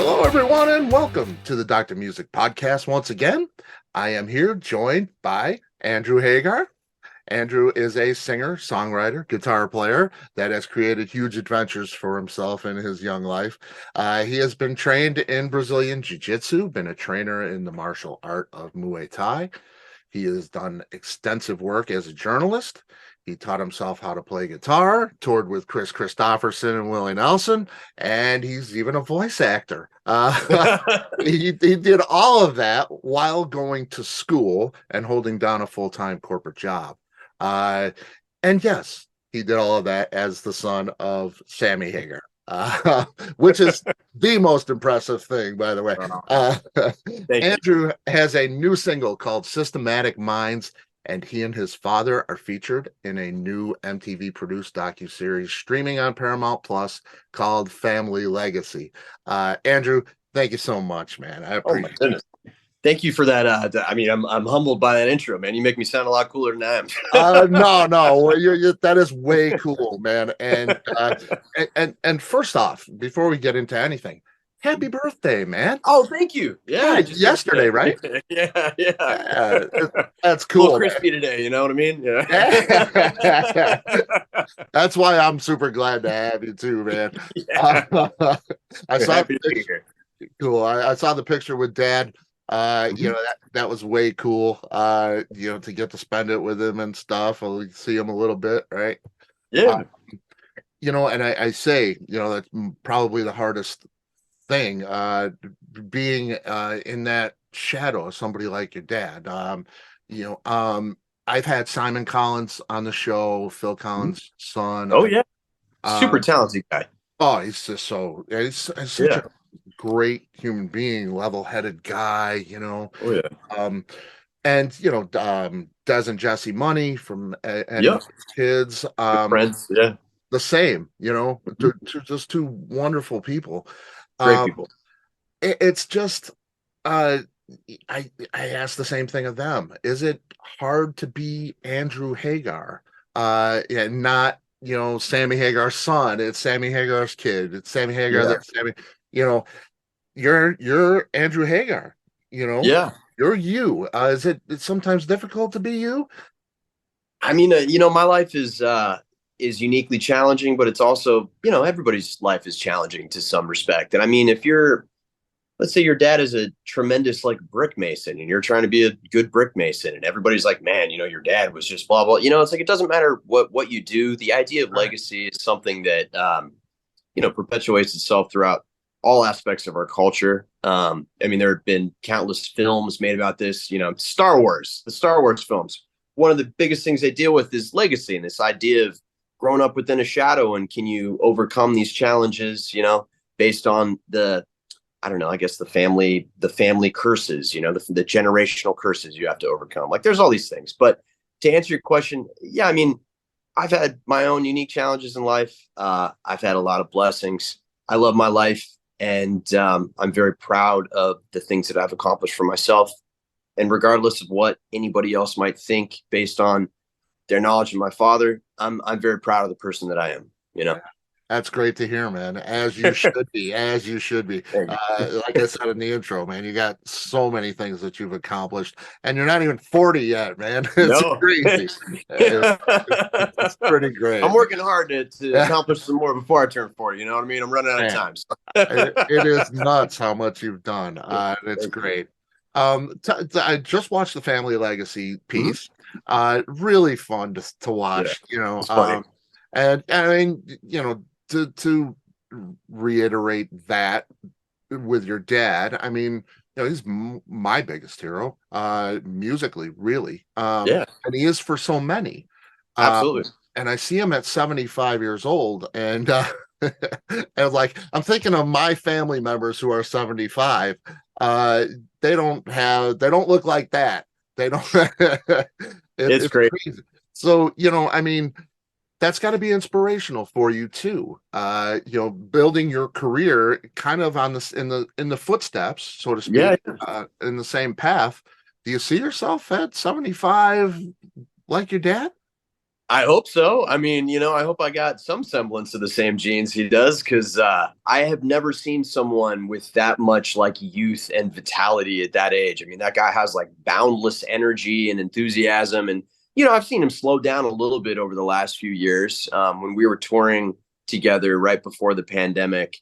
Hello, everyone, and welcome to the Dr. Music Podcast once again. I am here joined by Andrew Hagar. Andrew is a singer, songwriter, guitar player that has created huge adventures for himself in his young life. He has been trained in Brazilian Jiu-Jitsu, been a trainer in the martial art of Muay Thai. He has done extensive work as a journalist. He taught himself how to play guitar, toured with Kristofferson and Willie Nelson, and he's even a voice actor. He did all of that while going to school and holding down a full-time corporate job. And yes, he did all of that as the son of Sammy Hagar, which is the most impressive thing, by the way. Andrew has a new single called Systematic Minds, and he and his father are featured in a new MTV-produced docu-series streaming on Paramount Plus called Family Legacy. Andrew, thank you so much, man. I appreciate it. Thank you for that. I'm humbled by that intro, man. You make me sound a lot cooler than I am. No, that is way cool, man. And first off, before we get into anything, happy birthday, man. Oh, thank you. Yeah, just yesterday, right? Yeah. That's cool. A little crispy today, you know what I mean? Yeah. That's why I'm super glad to have you too, man. Yeah. I saw the picture. Cool. I saw the picture with Dad. That was way cool. To get to spend it with him and stuff. I'll see him a little bit, right? Yeah. And I say, that's probably the hardest thing, being in that shadow of somebody like your dad. I've had Simon Collins on the show, Phil Collins' son. Oh yeah, super talented guy. Oh, he's just he's such a great human being, level-headed guy. Oh yeah. And Des and Jesse Money from Kids, friends, yeah, the same. Just two wonderful people. Great people. It's just, I asked the same thing of them. Is it hard to be Andrew Hagar? Not Sammy Hagar's son. It's Sammy Hagar's kid. It's Sammy Hagar. That's Sammy. You're Andrew Hagar. Yeah. You're you. It's sometimes difficult to be you? I mean, my life is uniquely challenging, but it's also, everybody's life is challenging to some respect. And I mean, let's say your dad is a tremendous brick mason and you're trying to be a good brick mason and everybody's like, man, your dad was just blah, blah. It's like, it doesn't matter what you do. The idea of legacy is something that, perpetuates itself throughout all aspects of our culture. I mean, there have been countless films made about this, the Star Wars films. One of the biggest things they deal with is legacy and this idea of growing up within a shadow, and can you overcome these challenges, based on the family curses, the generational curses you have to overcome. There's all these things. But to answer your question, yeah, I mean, I've had my own unique challenges in life. I've had a lot of blessings. I love my life, and I'm very proud of the things that I've accomplished for myself. And regardless of what anybody else might think based on their knowledge of my father, I'm very proud of the person that I am, That's great to hear, man. As you should be, as you should be. Like I said in the intro, man, you got so many things that you've accomplished, and you're not even 40 yet, man. It's crazy. It's pretty great. I'm working hard to accomplish some more before I turn 40. You know what I mean? I'm running out of time. So. It is nuts how much you've done. It's great. I just watched the Family Legacy piece. Really fun to watch. And I mean, to reiterate that with your dad, I mean, he's my biggest hero, musically, really. And he is for so many. Absolutely. And I see him at 75 years old, and and I'm thinking of my family members who are 75. They don't look like that. They don't. It's great. Crazy. So I mean, that's got to be inspirational for you too. Building your career kind of on this in the footsteps, so to speak, in the same path. Do you see yourself at 75 like your dad? I hope so. I mean, I hope I got some semblance of the same genes he does, because I have never seen someone with that much like youth and vitality at that age. I mean, that guy has like boundless energy and enthusiasm. And, I've seen him slow down a little bit over the last few years. When we were touring together right before the pandemic,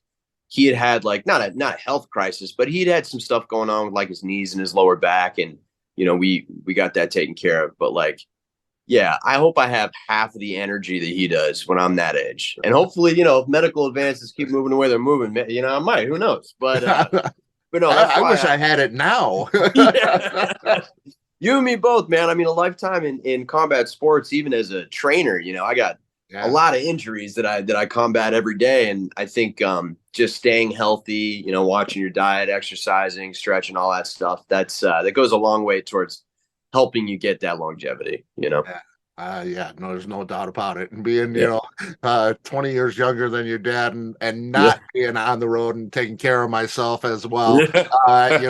he had like not a health crisis, but he'd had some stuff going on with like his knees and his lower back. And, we got that taken care of. But like, yeah, I hope I have half of the energy that he does when I'm that age. And hopefully, if medical advances keep moving the way they're moving, I might, who knows? But no, that's I why wish I had it now. yeah. You and me both, man. I mean, a lifetime in combat sports, even as a trainer, I got a lot of injuries that I combat every day. And I think just staying healthy, watching your diet, exercising, stretching, all that stuff, that goes a long way towards helping you get that longevity, Yeah, no, there's no doubt about it. And being, Yeah. 20 years younger than your dad and Yeah. not being on the road and taking care of myself as well, Yeah.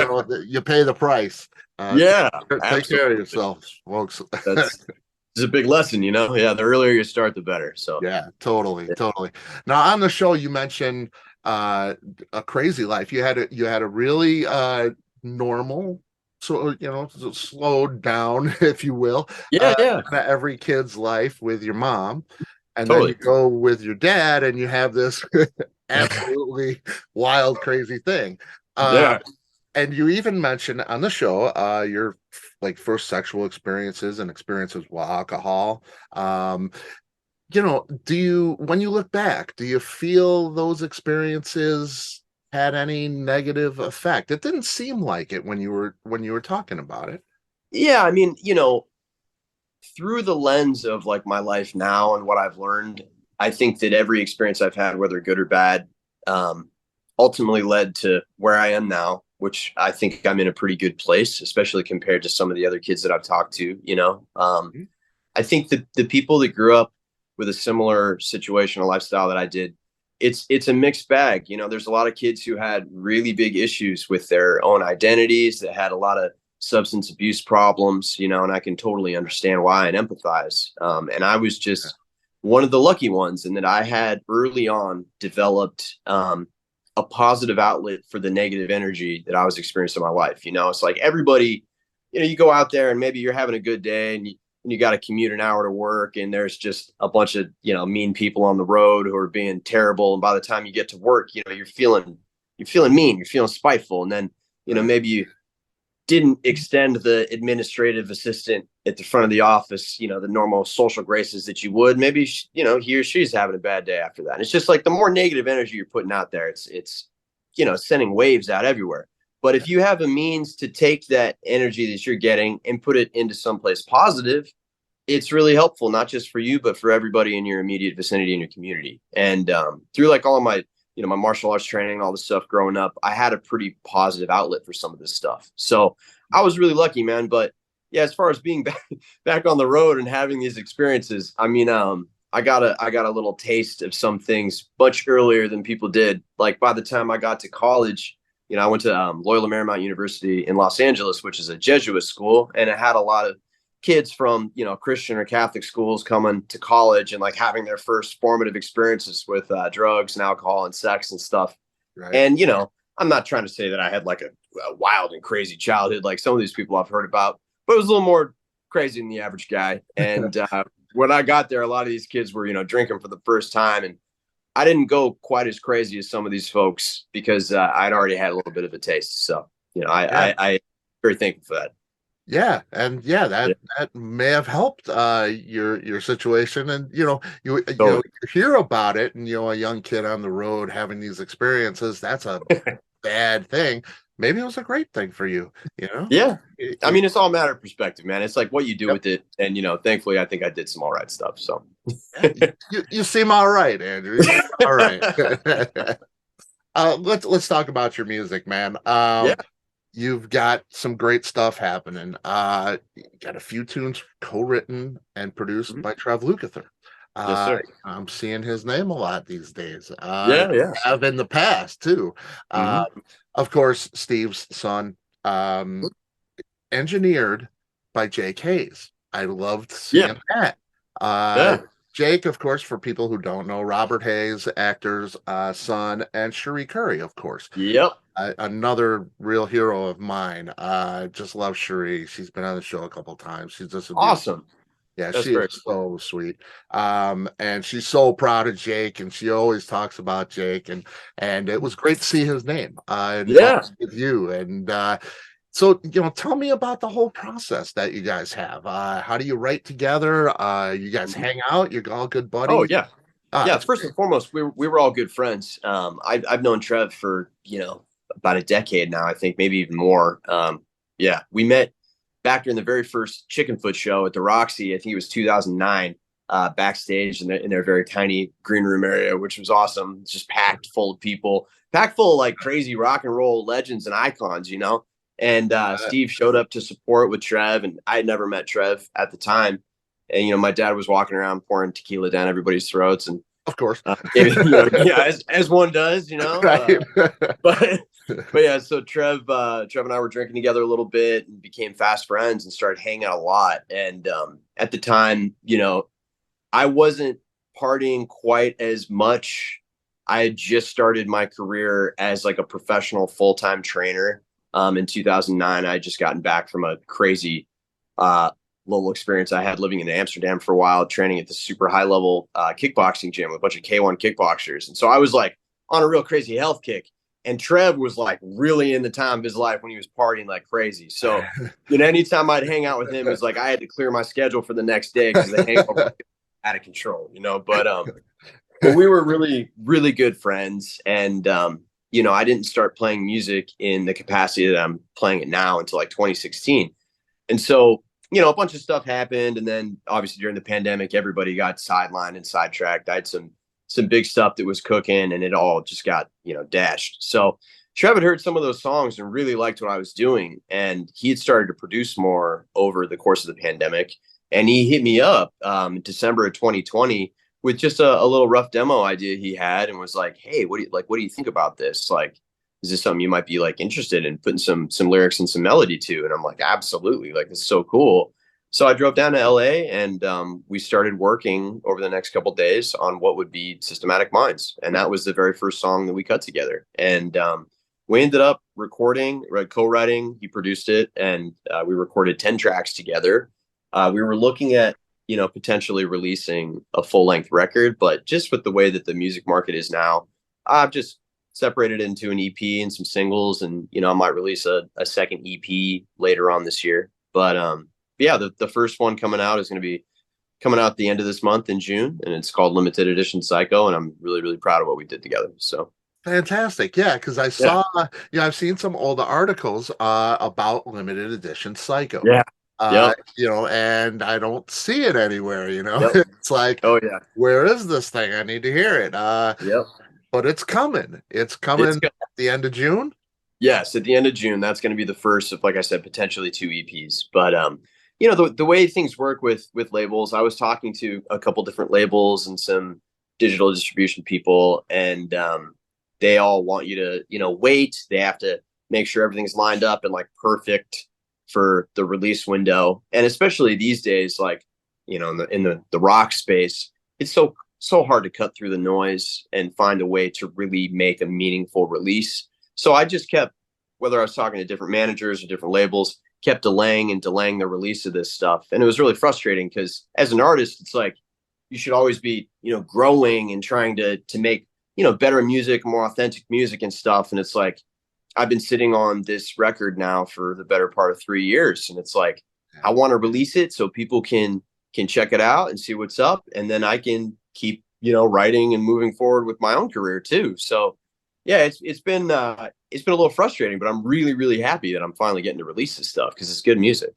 you pay the price. Yeah. Take care of Absolutely. yourselves, folks. That's it's a big lesson, Yeah. The earlier you start, the better. So Yeah, totally, yeah. totally. Now on the show, you mentioned a crazy life. You had a really normal, so slowed down, if you will, Yeah. Yeah. kinda every kid's life with your mom, and then you Totally. go with your dad, and you have this absolutely wild, crazy thing. Uh, Yeah. and you even mentioned on the show your like first sexual experiences and experiences with alcohol. Um, when you look back, do you feel those experiences had any negative effect? It didn't seem like it when you were talking about it. Yeah. I mean, through the lens of like my life now and what I've learned, I think that every experience I've had, whether good or bad, um, ultimately led to where I am now, which I think I'm in a pretty good place, especially compared to some of the other kids that I've talked to. Mhm. I think that the people that grew up with a similar situation or lifestyle that I did, it's a mixed bag. There's a lot of kids who had really big issues with their own identities, that had a lot of substance abuse problems, and I can totally understand why and empathize. And I was just one of the lucky ones in that I had early on developed a positive outlet for the negative energy that I was experiencing in my life. It's like everybody, you go out there and maybe you're having a good day and you got to commute an hour to work, and there's just a bunch of mean people on the road who are being terrible, and by the time you get to work, you're feeling mean, you're feeling spiteful, and then Right. maybe you didn't extend the administrative assistant at the front of the office, the normal social graces that you would. Maybe he or she's having a bad day after that. And it's just like the more negative energy you're putting out there, it's sending waves out everywhere. But if you have a means to take that energy that you're getting and put it into someplace positive, it's really helpful, not just for you, but for everybody in your immediate vicinity in your community. And through like all of my, my martial arts training, all this stuff growing up, I had a pretty positive outlet for some of this stuff. So I was really lucky, man. But yeah, as far as being back on the road and having these experiences, I mean, I got a little taste of some things much earlier than people did. Like by the time I got to college, I went to Loyola Marymount University in Los Angeles, which is a Jesuit school, and it had a lot of kids from Christian or Catholic schools coming to college and like having their first formative experiences with drugs and alcohol and sex and stuff. Right. And I'm not trying to say that I had like a wild and crazy childhood like some of these people I've heard about, but it was a little more crazy than the average guy. And when I got there, a lot of these kids were drinking for the first time, and I didn't go quite as crazy as some of these folks because I'd already had a little bit of a taste. So Yeah. I very thankful for that. Yeah, and yeah, Yeah, that may have helped your situation, and you totally. hear about it, and a young kid on the road having these experiences, that's a bad thing. Maybe it was a great thing for you, you know? Yeah. It- I it- mean, it's all a matter of perspective, man. It's like what you do yep. with it. And, thankfully, I think I did some all right stuff. So, Yeah, you seem all right, Andrew. You seem all right. Let's talk about your music, man. yeah. You've got some great stuff happening. You got a few tunes co-written and produced Mhm. by Trev Lukather. Yes, Uh, sir. I'm seeing his name a lot these days. Yeah. Yeah. Have in the past too. Hmm. Of course, Steve's son, um, engineered by Jake Hayes. I loved Yeah. seeing that. Uh, Yeah. Jake, of course, for people who don't know, Robert Hayes, actor's son, and Cherie Curry, of course. Yep. Another real hero of mine. Just love Cherie. She's been on the show a couple times. She's just a beautiful. Awesome. Yeah, That's she very is so sweet. And she's so proud of Jake, and she always talks about Jake, and it was great to see his name and yeah. with you. And so, tell me about the whole process that you guys have. How do you write together? You guys Mhm. hang out? You're all good Oh buddies? yeah. Ah, Yeah. that's First great. and foremost, we were all good friends. I've known Trev for about a decade now. I think maybe even more. Yeah, we met back during the very first Chicken Foot show at the Roxy. I think it was 2009. Backstage in their very tiny green room area, which was awesome. It's just packed full of people, packed full of like crazy rock and roll legends and icons, you know. And Steve showed up to support with Trev, and I had never met Trev at the time. And my dad was walking around pouring tequila down everybody's throats, and Of course. yeah, as one does, Right. but but yeah, so Trev and I were drinking together a little bit and became fast friends and started hanging out a lot. And at the time, I wasn't partying quite as much. I had just started my career as like a professional full-time trainer. In 2009, I had just gotten back from a crazy uh, little experience I had living in Amsterdam for a while, training at the super high level kickboxing gym with a bunch of K1 kickboxers. And so I was like on a real crazy health kick. And Trev was like really in the time of his life when he was partying like crazy. So, anytime I'd hang out with him, it was like I had to clear my schedule for the next day because the hangover was out of control, but we were really, really good friends. And, I didn't start playing music in the capacity that I'm playing it now until like 2016. And so, a bunch of stuff happened. And then obviously during the pandemic, everybody got sidelined and sidetracked. I had some big stuff that was cooking and it all just got, dashed. So Trev had heard some of those songs and really liked what I was doing. And he had started to produce more over the course of the pandemic. And he hit me up in December of 2020 with just a little rough demo idea he had and was like, hey, what do you think about this? Like, is this something you might be like interested in putting some lyrics and some melody to? And I'm like, absolutely. Like, it's so cool. So I drove down to LA and we started working over the next couple of days on what would be Systematic Minds. And that was the very first song that we cut together. And we ended up recording, co-writing, he produced it, and we recorded 10 tracks together. We were looking at, potentially releasing a full length record, but just with the way that the music market is now, I've just separated into an EP and some singles, and I might release a second EP later on this year. But yeah, the first one coming out is going to be coming out at the end of this month in June, and it's called Limited Edition Psycho, and I'm really, really proud of what we did together. So Fantastic. Yeah, because I yeah, saw, I've seen some old articles about limited edition Psycho. yeah, yep, And I don't see it anywhere, yep, It's like, oh yeah, where is this thing? I need to hear it. yep. But it's coming. It's It's coming good. at the end of June. Yes, at the end of June, that's going to be the first of, like I said, potentially two EPs. But the way things work with labels, I was talking to a couple different labels and some digital distribution people, and they all want you to, wait. They have to make sure everything's lined up and like perfect for the release window. And especially these days, like, in the rock space, it's so hard to cut through the noise and find a way to really make a meaningful release. So I just kept, whether I was talking to different managers or different labels, kept delaying and delaying the release of this stuff. And it was really frustrating because as an artist, it's like you should always be, growing and trying to make, better music, more authentic music and stuff. And it's like I've been sitting on this record now for the better part of 3 years. And it's like I want to release it so people can check it out and see what's up. And then I can keep, writing and moving forward with my own career too. So yeah, it's been a little frustrating, but I'm really, really happy that I'm finally getting to release this stuff because it's good music.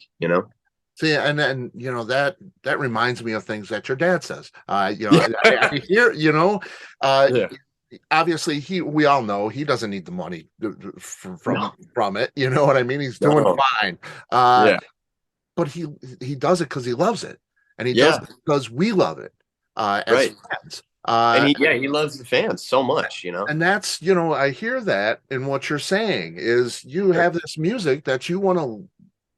See, and that reminds me of things that your dad says. Yeah. I hear, Yeah. obviously we all know he doesn't need the money from it. You know what I mean? He's doing No. fine. Yeah. But he does it because he loves it, and he does Yeah. it because we love it as Right. friends. And he loves the fans so much. And that's, I hear that in what you're saying is you Sure. have this music that you want to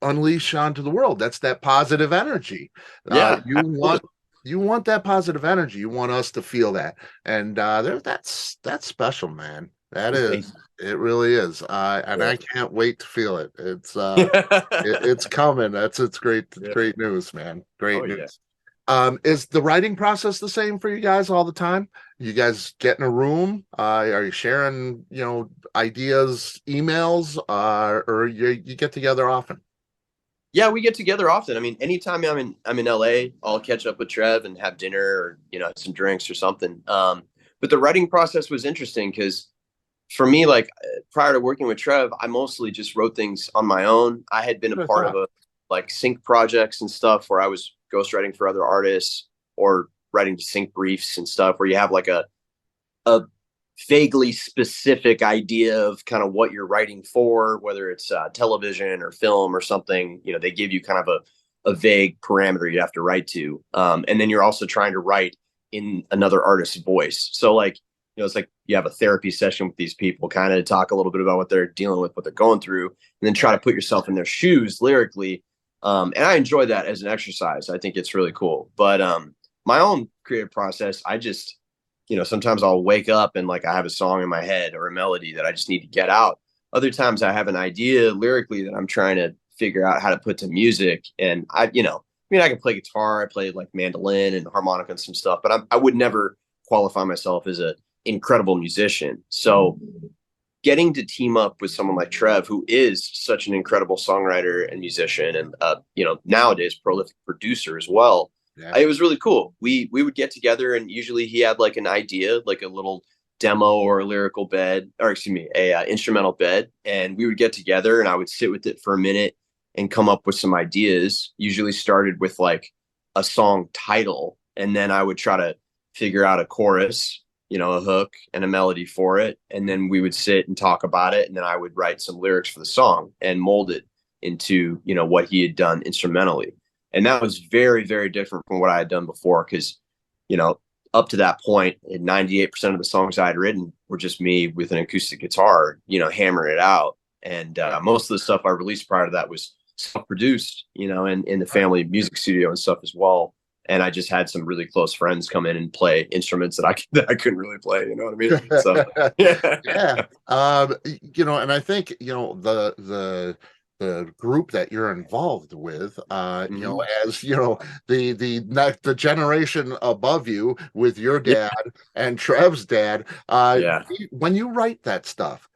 unleash onto the world. That's that positive energy. Yeah, You want absolutely. You want that positive energy. You want us to feel that. And that's special, man. That Thank is, it really is. And you. I can't wait to feel it. Yeah. It's coming. It's great, Yeah. great news, man. Oh Great yeah. news. Is the writing process the same for you guys all the time? You guys get in a room? Are you sharing, ideas, emails, or you get together often? Yeah, we get together often. I mean, anytime I'm in LA, I'll catch up with Trev and have dinner or some drinks or something. But the writing process was interesting because for me, like prior to working with Trev, I mostly just wrote things on my own. I had been a What I part of thought. a like sync projects and stuff where I was ghostwriting for other artists or writing sync briefs and stuff where you have like a vaguely specific idea of kind of what you're writing for, whether it's television or film or something. They give you kind of a vague parameter you have to write to. And then you're also trying to write in another artist's voice. So like, it's like you have a therapy session with these people, kind of talk a little bit about what they're dealing with, what they're going through, and then try to put yourself in their shoes lyrically. And I enjoy that as an exercise. I think it's really cool. But my own creative process, I just, sometimes I'll wake up and like I have a song in my head or a melody that I just need to get out. Other times I have an idea lyrically that I'm trying to figure out how to put to music. And I can play guitar, I play like mandolin and harmonica and some stuff, but I would never qualify myself as an incredible musician. So getting to team up with someone like Trev, who is such an incredible songwriter and musician, and nowadays prolific producer as well, Yeah. it was really cool. We would get together, and usually he had like an idea, like a little demo or a lyrical bed, or excuse me, a instrumental bed, and we would get together, and I would sit with it for a minute and come up with some ideas. Usually started with like a song title, and then I would try to figure out a chorus, a hook and a melody for it. And then we would sit and talk about it. And then I would write some lyrics for the song and mold it into, what he had done instrumentally. And that was very, very different from what I had done before. Cause, up to that point, 98% of the songs I had written were just me with an acoustic guitar, hammering it out. And most of the stuff I released prior to that was self-produced, in the family music studio and stuff as well. And I just had some really close friends come in and play instruments that I couldn't really play. You know what I mean? So yeah, Yeah. And I think, the group that you're involved with, mm-hmm. as the generation above you with your Yeah, dad and Trev's dad, yeah, when you write that stuff,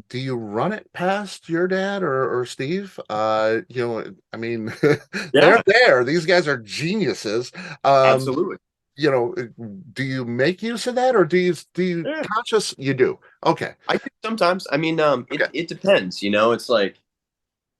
do you run it past your dad or Steve? I mean, they're yeah, there. These guys are geniuses. Um, absolutely. you know, do you make use of that, or do you Yeah, conscious? You do. Okay. I do sometimes. I mean, Okay. it depends. It's like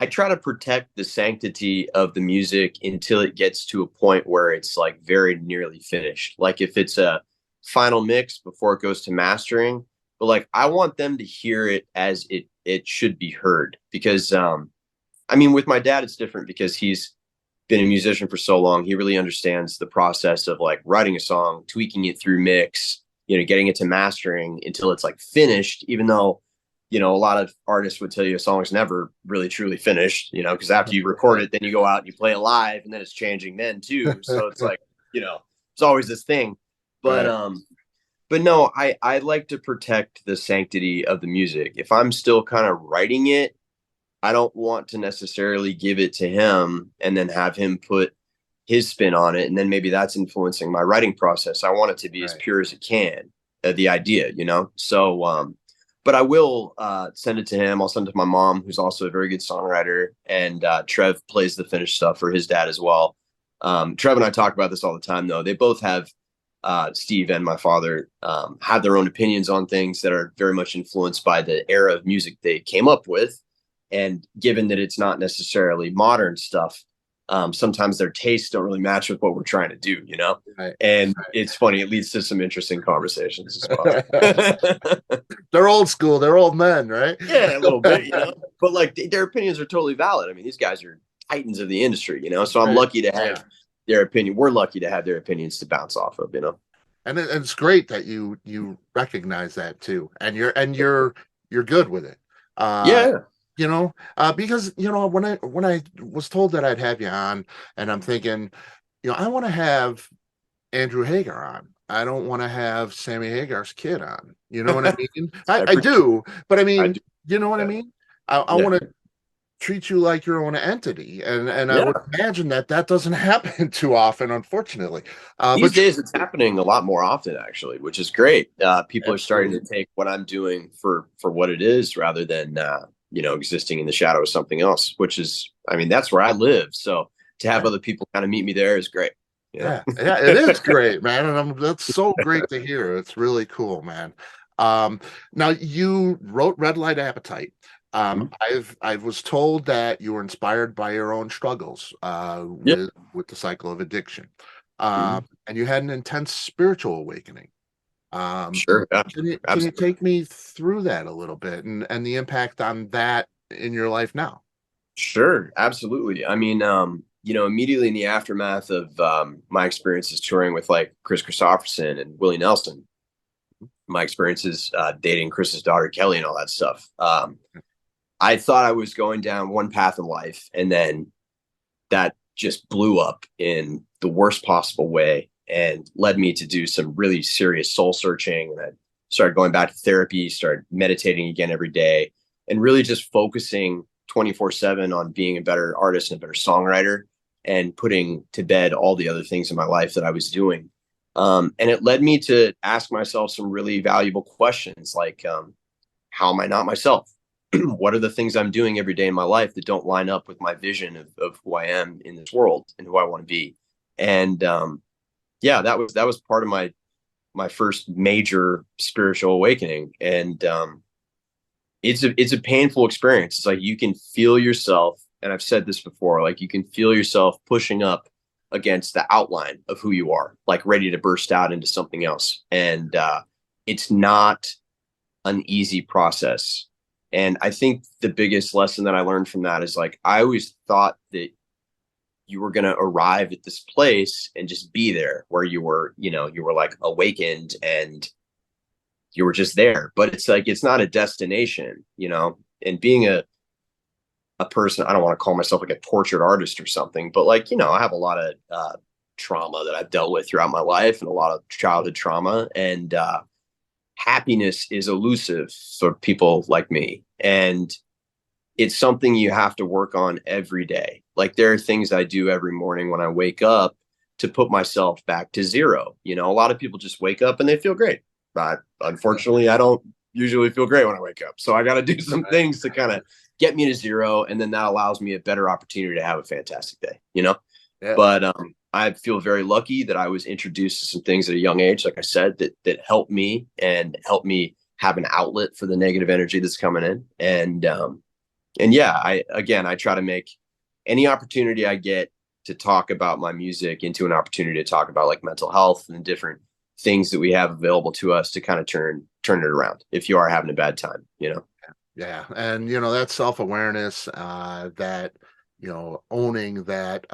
I try to protect the sanctity of the music until it gets to a point where it's like very nearly finished. Like if it's a final mix before it goes to mastering, but like I want them to hear it as it should be heard. Because I mean with my dad it's different because he's been a musician for so long. He really understands the process of like writing a song, tweaking it through mix, getting it to mastering until it's like finished, even though a lot of artists would tell you a song's never really truly finished, because after you record it, then you go out and you play it live and then it's changing then too. So it's like, it's always this thing. But Right. but no, I like to protect the sanctity of the music. If I'm still kind of writing it, I don't want to necessarily give it to him and then have him put his spin on it. And then maybe that's influencing my writing process. I want it to be as Right. pure as it can, the idea. So, but I will send it to him. I'll send it to my mom, who's also a very good songwriter. And Trev plays the finished stuff for his dad as well. Trev and I talk about this all the time, though. They both have, Steve and my father, have their own opinions on things that are very much influenced by the era of music they came up with. And given that it's not necessarily modern stuff, sometimes their tastes don't really match with what we're trying to do. Right. And Right. it's funny, it leads to some interesting conversations as well. They're old school. They're old men, right? Yeah, a little bit. But like their opinions are totally valid. I mean, these guys are titans of the industry. So I'm Right. lucky to Yeah. have their opinion. We're lucky to have their opinions to bounce off of. And it's great that you recognize that too, and you're good with it. Uh, Yeah. because when I was told that I'd have you on, and I'm thinking, I want to have Andrew Hagar on. I don't want to have Sammy Hagar's kid on. You know what I mean? I appreciate do, but I I mean, do. you know what I Yeah. mean? I Yeah. want to treat you like your own entity, and I would Yeah. imagine that that doesn't happen too often, unfortunately. These But days it's happening a lot more often, actually, which is great. People are starting to absolutely, take what I'm doing for what it is rather than existing in the shadow of something else, which is, I mean, that's where I live. So to have yeah, other people kind of meet me there is great. yeah, yeah. It is great, man, and that's so great to hear. It's really cool, man. Um, Now you wrote Red Light Appetite. Mhm. I was told that you were inspired by your own struggles Yep. with the cycle of addiction, Mhm. and you had an intense spiritual awakening. Um, Sure. Yeah. can you Absolutely. take me through that a little bit and the impact on that in your life now? Sure, absolutely. I mean, immediately in the aftermath of my experiences touring with like Kristofferson and Willie Nelson, my experiences dating Chris's daughter Kelly and all that stuff. I thought I was going down one path in life, and then that just blew up in the worst possible way and led me to do some really serious soul searching. And I started going back to therapy, started meditating again every day, and really just focusing 24/7 on being a better artist and a better songwriter and putting to bed all the other things in my life that I was doing. And it led me to ask myself some really valuable questions like, how am I not myself? What are the things I'm doing every day in my life that don't line up with my vision of who I am in this world and who I want to be? And yeah, that was part of my first major spiritual awakening. And it's a painful experience. It's like you can feel yourself, and I've said this before, like you can feel yourself pushing up against the outline of who you are, like ready to burst out into something else. And it's not an easy process. And I think the biggest lesson that I learned from that is like, I always thought that you were going to arrive at this place and just be there where you were like awakened and you were just there. But it's like, it's not a destination. And being a person, I don't want to call myself like a tortured artist or something, but like, I have a lot of trauma that I've dealt with throughout my life and a lot of childhood trauma. And happiness is elusive for people like me. And it's something you have to work on every day. Like there are things I do every morning when I wake up to put myself back to zero. A lot of people just wake up and they feel great. But unfortunately, I don't usually feel great when I wake up. So I got to do some things to kind of get me to zero. And then that allows me a better opportunity to have a fantastic day. Yeah, But I feel very lucky that I was introduced to some things at a young age, like I said, that helped me and helped me have an outlet for the negative energy that's coming in. And yeah, I try to make any opportunity I get to talk about my music into an opportunity to talk about like mental health and different things that we have available to us to kind of turn it around if you are having a bad time. yeah, and that self-awareness, that owning that,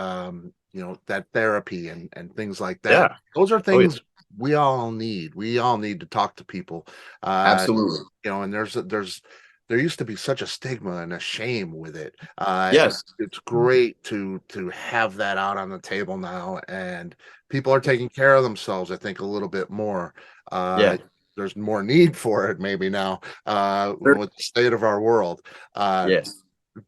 that therapy and things like that. Yeah. Those are Oh yeah. things we all need. We all need to talk to people. Uh, Absolutely. and there used to be such a stigma and a shame with it. Yes. It's great to have that out on the table now, and people are taking care of themselves, I think, a little bit more. Yeah. There's more need for it maybe now, Sure. with the state of our world. Yes.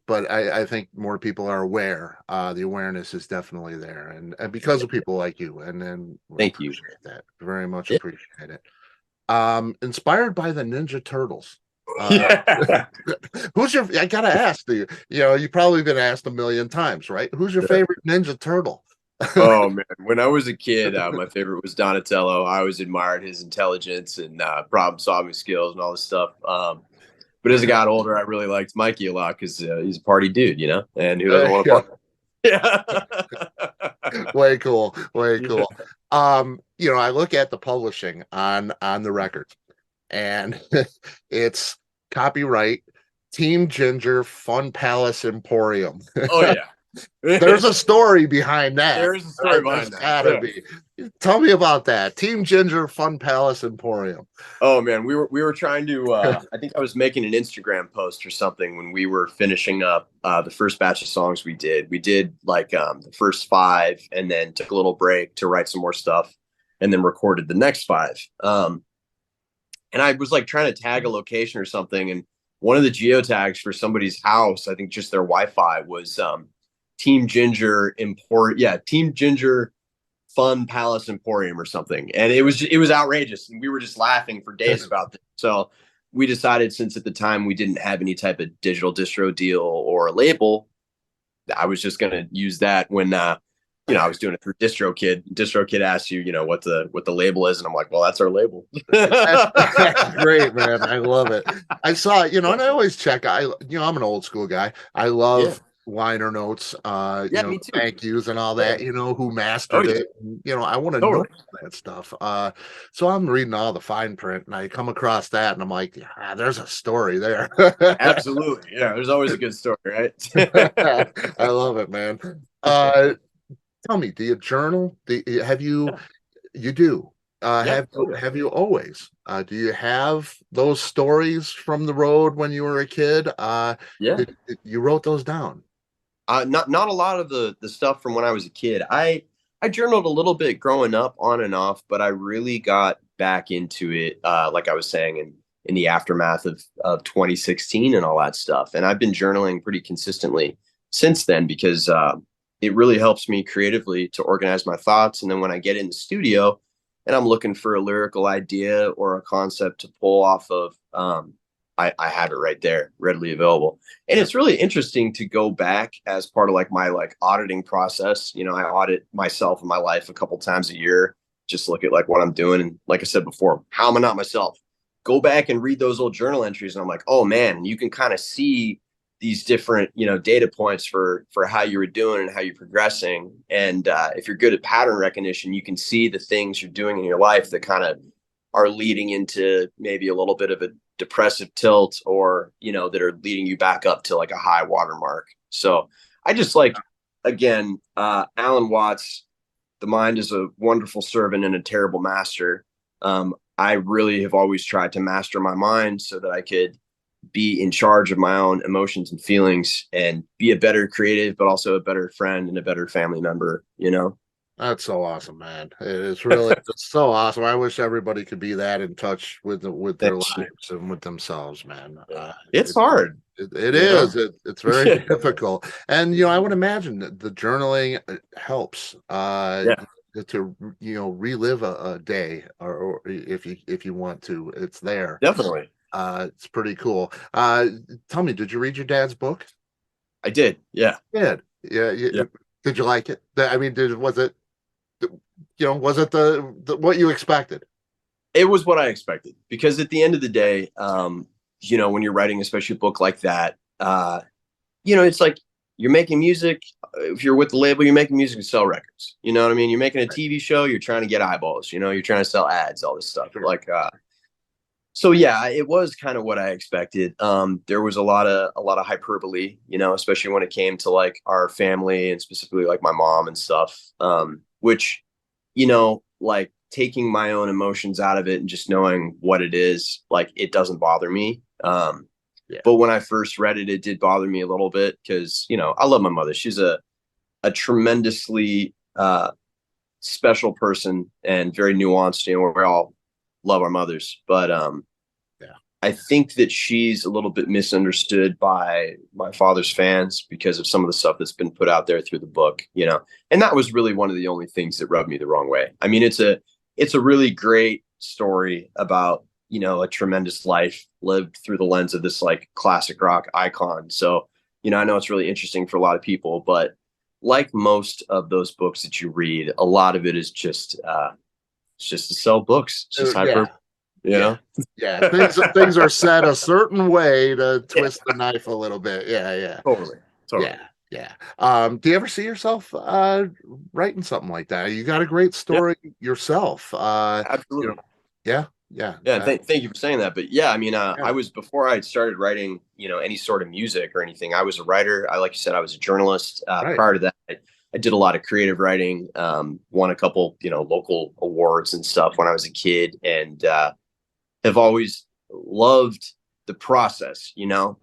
But I think more people are aware. The awareness is definitely there, and because of people like you, and we Thank you. appreciate that. Very much Yeah. appreciate it. Inspired by the Ninja Turtles. Uh, Yeah. who's your? I gotta ask you've probably been asked a million times, right? Who's your favorite Ninja Turtle? Oh man, when I was a kid, my favorite was Donatello. I always admired his intelligence and problem-solving skills and all this stuff. But as I got older, I really liked Mikey a lot because he's a party dude, and who doesn't want to Yeah, party? Yeah. way cool, way Yeah. cool. I look at the publishing on the records, and it's copyright Team Ginger Fun Palace Emporium. Oh yeah. There's a story behind that. There's a story There's behind that. gotta Yeah. be. Tell me about that. Team Ginger Fun Palace Emporium. Oh man, we were trying to. I think I was making an Instagram post or something when we were finishing up the first batch of songs we did. We did like the first five, and then took a little break to write some more stuff. and then recorded the next 5. And I was like trying to tag a location or something, and one of the geotags for somebody's house, I think just their Wi-Fi, was Team Ginger Team Ginger Fun Palace Emporium or something. And it was outrageous, and we were just laughing for days about this. So we decided, since at the time we didn't have any type of digital distro deal or a label, I was just going to use that when I was doing it through DistroKid. DistroKid asks you, what the label is, and I'm like, well, that's our label. That's great, man. I love it. I saw, and I always check. I'm an old school guy. I love liner notes, me too. thank yous and all that. Who mastered it. I want to know that stuff. So I'm reading all the fine print, and I come across that, and I'm like, there's a story there. Absolutely, yeah. There's always a good story, right? I love it, man. Tell me, do you journal? Have you? You do. Have you always? Do you have those stories from the road when you were a kid? You wrote those down? Not a lot of the stuff from when I was a kid. I journaled a little bit growing up, on and off, but I really got back into it, like I was saying, in the aftermath of 2016 and all that stuff. And I've been journaling pretty consistently since then, because it really helps me creatively to organize my thoughts. And then when I get in the studio and I'm looking for a lyrical idea or a concept to pull off of, I have it right there, readily available. And it's really interesting to go back as part of like my auditing process. I audit myself and my life a couple times a year, just look at like what I'm doing. And like I said before, how am I not myself? Go back and read those old journal entries, and I'm like, oh man, you can kind of see these different, data points for how you were doing and how you're progressing. And if you're good at pattern recognition, you can see the things you're doing in your life that kind of are leading into maybe a little bit of a depressive tilt, or, that are leading you back up to like a high watermark. So I just again, Alan Watts, the mind is a wonderful servant and a terrible master. I really have always tried to master my mind so that I could be in charge of my own emotions and feelings and be a better creative, but also a better friend and a better family member, That's so awesome, man. It's really it's so awesome. I wish everybody could be that in touch with their lives and with themselves, man. It's hard. It is. It's very difficult. And, I would imagine that the journaling helps to, relive a day, or if you want to, it's there. Definitely. It's pretty cool. Tell me, did you read your dad's book? I did. Yeah. Yeah. Did you like it? I mean, was it the what you expected? It was what I expected, because at the end of the day, when you're writing, especially a book like that, it's like you're making music. If you're with the label, you're making music to sell records. You know what I mean? You're making a TV show. You're trying to get eyeballs. You're trying to sell ads, all this stuff. Sure. So yeah, it was kind of what I expected. There was a lot of hyperbole, especially when it came to like our family and specifically like my mom and stuff. Which, like taking my own emotions out of it and just knowing what it is, like it doesn't bother me. But when I first read it, it did bother me a little bit, because I love my mother. She's a tremendously special person and very nuanced. We all love our mothers, but I think that she's a little bit misunderstood by my father's fans because of some of the stuff that's been put out there through the book, and that was really one of the only things that rubbed me the wrong way. I mean, it's a really great story about, a tremendous life lived through the lens of this like classic rock icon. So, I know it's really interesting for a lot of people, but like most of those books that you read, a lot of it is just, it's just to sell books. It's just hyperbole. Yeah. Things are said a certain way to twist the knife a little bit. Totally. Yeah. Do you ever see yourself writing something like that? You got a great story yourself. Absolutely. Yeah. Thank you for saying that. But yeah, I mean, I was, before I started writing, any sort of music or anything, I was a writer. Like you said, I was a journalist. Prior to that, I did a lot of creative writing, won a couple, local awards and stuff when I was a kid, and have always loved the process,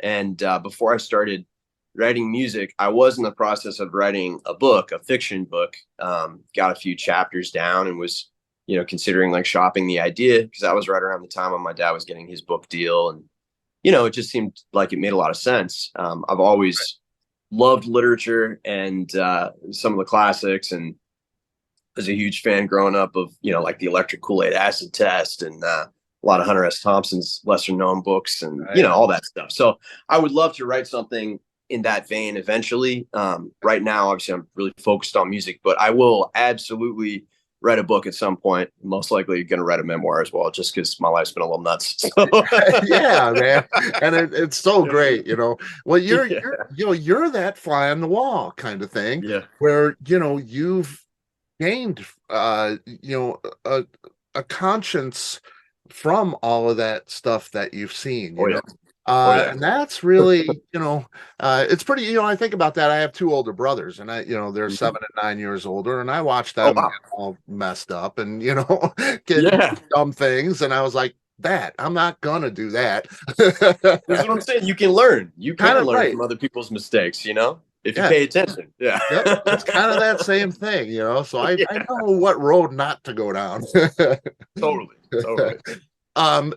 and before I started writing music, I was in the process of writing a book, a fiction book, got a few chapters down and was considering like shopping the idea, because that was right around the time when my dad was getting his book deal. And, it just seemed like it made a lot of sense. I've always loved literature and some of the classics, and was a huge fan growing up of, like the Electric Kool-Aid Acid Test and a lot of Hunter S. Thompson's lesser known books and, all that stuff. So I would love to write something in that vein eventually. Right now, obviously, I'm really focused on music, but I will absolutely write a book at some point. Most likely going to write a memoir as well, just because my life's been a little nuts. So. Yeah, man. And it's so great, well, you're that fly on the wall kind of thing, where, you've gained, a conscience from all of that stuff that you've seen, you know? And that's really, it's pretty, I think about that. I have two older brothers, and they're 7 and 9 years older, and I watch them get all messed up and, get dumb things. And I was like, I'm not gonna do that. That's what I'm saying. You can learn. You can learn from other people's mistakes, if you pay attention. Yeah. Yep. It's kind of that same thing, so I know what road not to go down. Totally.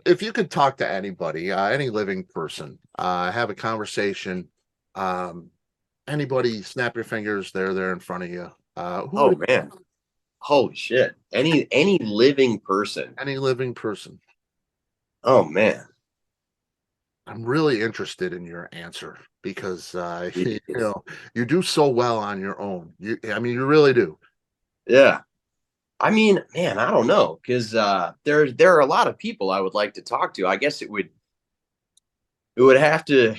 If you could talk to anybody, any living person, have a conversation, anybody, snap your fingers, they're there in front of you. Man. Holy shit. Any living person. Any living person. Oh man. I'm really interested in your answer because you do so well on your own. You really do. Yeah. I mean, man, I don't know, because there are a lot of people I would like to talk to. I guess it would have to,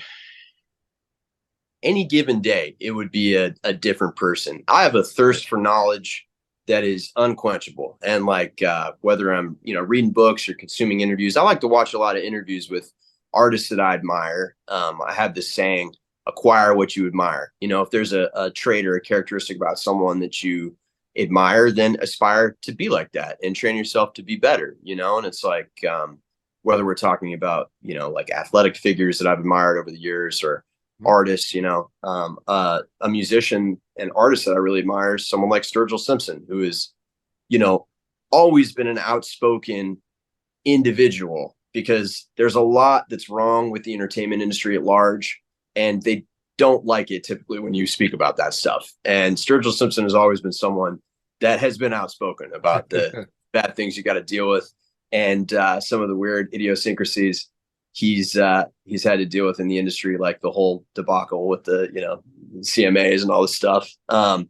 any given day, it would be a different person. I have a thirst for knowledge that is unquenchable. And like whether I'm, reading books or consuming interviews, I like to watch a lot of interviews with artists that I admire. I have this saying, acquire what you admire. If there's a trait or a characteristic about someone that you admire, then aspire to be like that and train yourself to be better, and it's like whether we're talking about like athletic figures that I've admired over the years, or artists, a musician and artist that I really admire is someone like Sturgill Simpson, who is always been an outspoken individual, because there's a lot that's wrong with the entertainment industry at large, and they don't like it typically when you speak about that stuff. And Sturgill Simpson has always been someone that has been outspoken about the bad things you got to deal with, and some of the weird idiosyncrasies he's had to deal with in the industry, like the whole debacle with the CMAs and all this stuff. I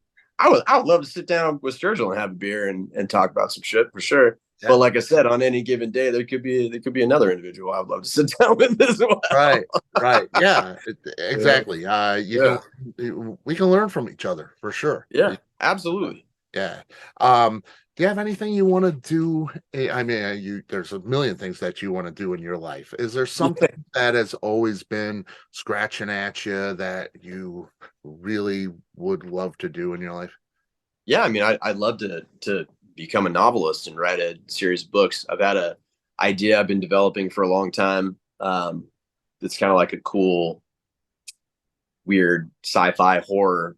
would love to sit down with Sturgill and have a beer and talk about some shit for sure. Yeah. But like I said, on any given day, there could be another individual I would love to sit down with as well. Right. Yeah, exactly. We can learn from each other for sure. Yeah, absolutely. Yeah. Do you have anything you want to do? I mean, there's a million things that you want to do in your life. Is there something that has always been scratching at you that you really would love to do in your life? Yeah, I mean, I'd love to become a novelist and write a series of books. I've had a idea I've been developing for a long time. That's kind of like a cool, weird sci-fi horror,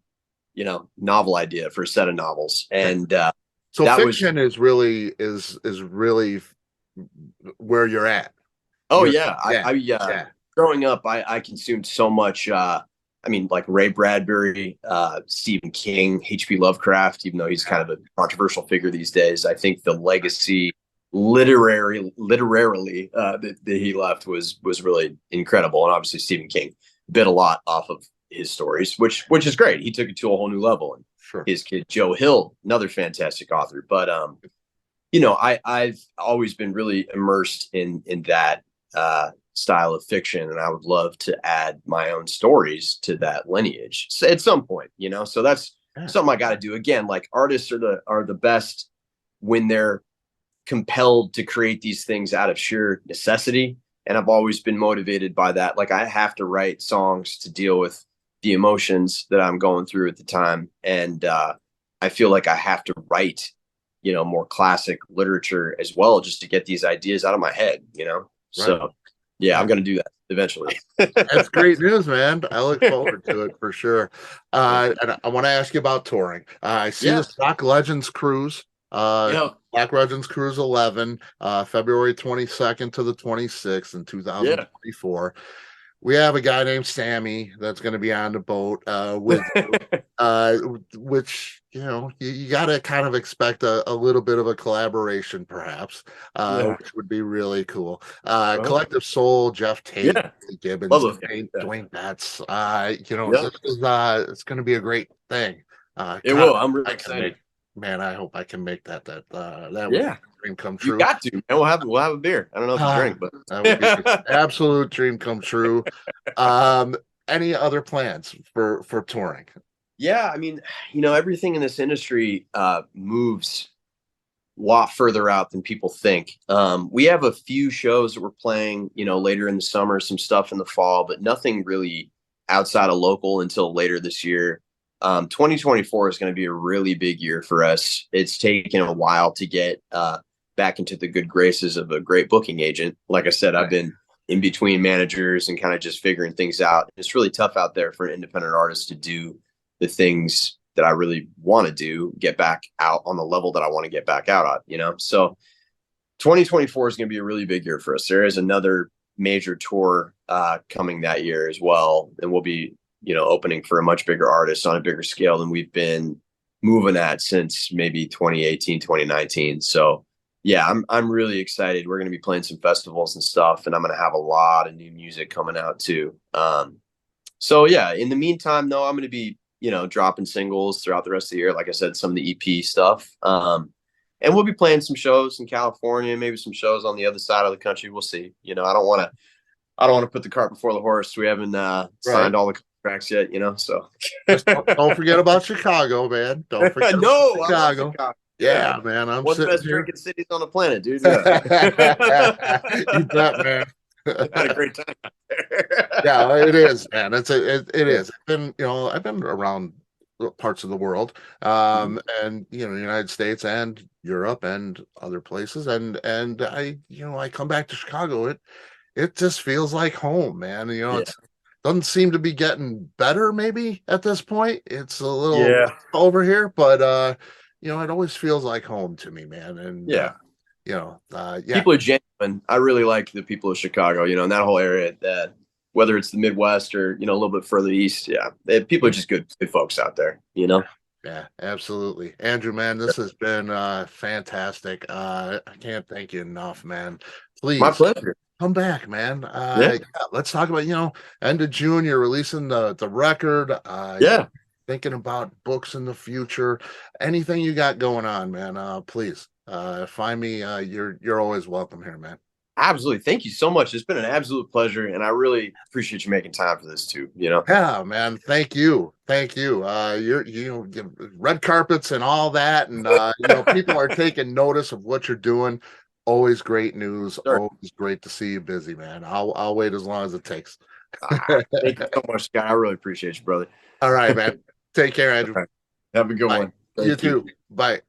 novel idea for a set of novels. And so fiction is really where you're at. Oh yeah. I growing up, I consumed so much. Like Ray Bradbury, Stephen King, H.P. Lovecraft, even though he's kind of a controversial figure these days. I think the legacy literarily that he left was really incredible. And obviously Stephen King bit a lot off of his stories, which is great. He took it to a whole new level. And his kid, Joe Hill, another fantastic author. But, I've always been really immersed in that style of fiction, and I would love to add my own stories to that lineage at some point, so that's something I got to do. Again, like artists are the best when they're compelled to create these things out of sheer necessity. And I've always been motivated by that. Like I have to write songs to deal with the emotions that I'm going through at the time. And I feel like I have to write, more classic literature as well, just to get these ideas out of my head, So yeah, I'm going to do that eventually. That's great news, man. I look forward to it for sure. And I want to ask you about touring. I see the Stock Legends cruise Yeah. Black Legends Cruise 11, February 22nd to the 26th in Yeah. 2024. We have a guy named Sammy that's going to be on the boat with you, uh, which, you got to kind of expect a little bit of a collaboration, perhaps, Yeah. which would be really cool. Well, Collective Soul, Jeff Tate, yeah. Love Gibbons, those guys. Yeah. Dwayne Betts. Yeah. This is it's going to be a great thing. It God, will. I'm really I can make, excited. man, I hope I can make that. That would be Yeah. a dream come You true. got to, man. We'll have a beer. I don't know if you drink, but That would be an absolute dream come true. Um, any other plans for touring? yeah, I mean, everything in this industry moves a lot further out than people think. We have a few shows that we're playing, later in the summer, some stuff in the fall, but nothing really outside of local until later this year. 2024 is going to be a really big year for us. It's taken a while to get back into the good graces of a great booking agent. Like I said, I've been in between managers and kind of just figuring things out. It's really tough out there for an independent artist to do the things that I really want to do, get back out on the level that I want to get back out at, So 2024 is going to be a really big year for us. There is another major tour coming that year as well. And we'll be, opening for a much bigger artist on a bigger scale than we've been moving at since maybe 2018, 2019. So yeah, I'm really excited. We're going to be playing some festivals and stuff, and I'm going to have a lot of new music coming out too. So yeah, in the meantime, though, I'm going to be, dropping singles throughout the rest of the year. Like I said, some of the EP stuff. And we'll be playing some shows in California, maybe some shows on the other side of the country. We'll see. I don't want to put the cart before the horse. We haven't signed all the contracts yet, So Just don't forget about Chicago, man. Don't forget no, about I love Chicago. Chicago. Yeah, man. I'm one of the sitting best here. drinking cities on the planet, dude. Yeah. You bet, man. Had a great time out there. Yeah, it is, man. It is. I've been around parts of the world, and the United States and Europe and other places, and I come back to Chicago. It just feels like home, man. Yeah. It doesn't seem to be getting better. Maybe at this point, it's a little Yeah. rough over here, but it always feels like home to me, man. And Yeah. yeah, People are genuine. I really like the people of Chicago, in that whole area, that whether it's the Midwest or, a little bit further east. Yeah. People are just good folks out there, Yeah, absolutely. Andrew, man, this has been fantastic. I can't thank you enough, man. Please. My pleasure. Come back, man. Yeah, let's talk about, end of June, you're releasing the record. Yeah. Thinking about books in the future. Anything you got going on, man, please find me. You're always welcome here, man. Absolutely. Thank you so much. It's been an absolute pleasure, and I really appreciate you making time for this too, Yeah, man. Thank you. Thank you. Red carpets and all that, and people are taking notice of what you're doing. Always great news. Sure. Always great to see you busy, man. I'll wait as long as it takes. Thank you so much, Scott. I really appreciate you, brother. All right, man. Take care, Andrew. Have a good Bye. one. You too. Bye.